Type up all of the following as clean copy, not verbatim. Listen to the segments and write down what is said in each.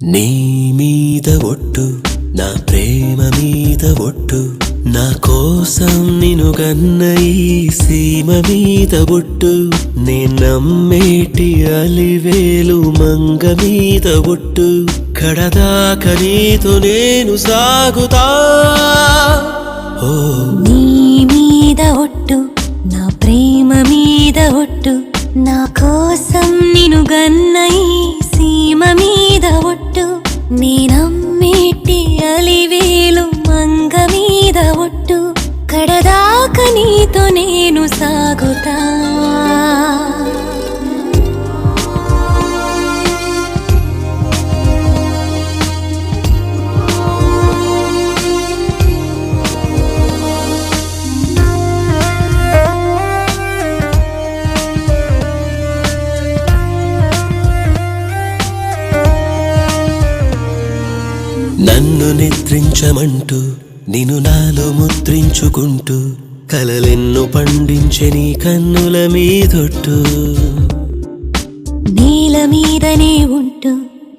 నీ మీద ఒట్టు, నా ప్రేమ మీద ఒట్టు, నా కోసం నిను గన్న ఈ సీమ మీద ఒట్టు, నే నమ్మేటి అలివేలు మంగ మీద ఒట్టు, కడదాక నీతో నేను సాగుతా. ఓ నీ మీద ఒట్టు, నా ప్రేమ మీద ఒట్టు, నా కోసం నిను గన్న ఈ సీమ మీద ఒట్టు, నీ నమ్మేటి అలివేలు మంగ మీద ఒట్టు, కడదాక నీతో నేను సాగుతా. నన్ను నిద్రించమంటూ నిన్ను నాలో ముద్రించుకుంటూ కలలెన్ను పండించే నీ కన్నుల మీదొట్టు, నేల మీదనే ఉంటూ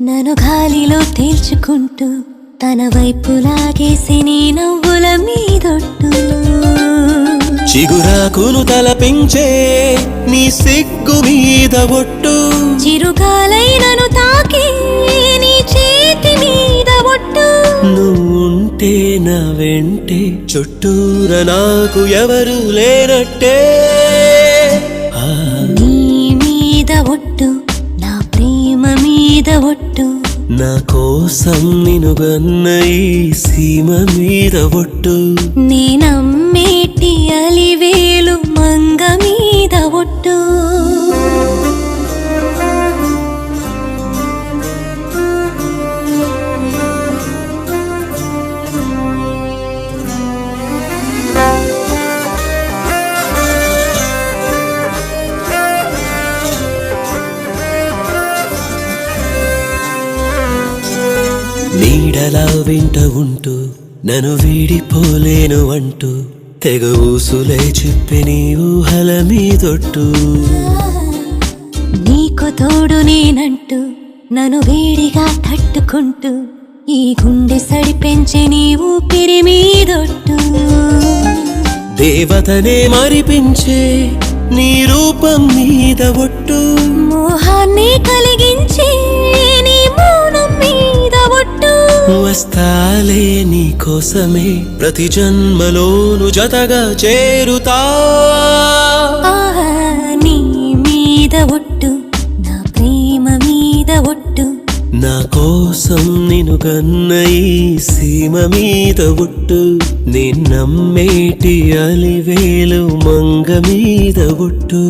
నన్ను గాలిలో తేల్చుకుంటూ తన వైపు లాగేసి నీ నవ్వుల మీదొట్టు, చిగురాకును తలపించే నీ సిగ్గు మీద ఒట్టు, చిరుగాలైనను తాకి నీ చేతి మీద ఒట్టు, నువ్వుంటే నా వెంటే చుట్టూర నాకు ఎవరు లేనట్టే. నీ మీద ఒట్టు, నా ప్రేమ మీద ఒట్టు, నా కోసం నిను గన్న ఈ సీమ మీద ఒట్టు, నే నమ్మేటి అలివేలు మంగ మీద ఒట్టు. నీడలా వెంట ఉంటూ నన్ను వీడిపోలేను అంటూ తెగ ఊసులే చెప్పి నీ ఊహల మీదొట్టు, నీకు తోడు నేనంటూ నన్ను వేడిగా తట్టుకుంటూ ఈ గుండె సడి పెంచే నీ ఊపిరి మీదొట్టు, దేవతనే మరిపించే నీ రూపం మీద ఒట్టు, మోహాన్ని కలిగించే నీ మౌనం మీద ఒట్టు, వస్తాలే నీ కోసమే ప్రతి జన్మలోను జతగా చేరుతా. నీ మీద ఒట్టు, నా ప్రేమ మీద ఒట్టు, నా కోసం నిను గన్న ఈ సీమ మీద ఒట్టు, నే నమ్మేటి అలివేలు మంగ మీద ఒట్టు.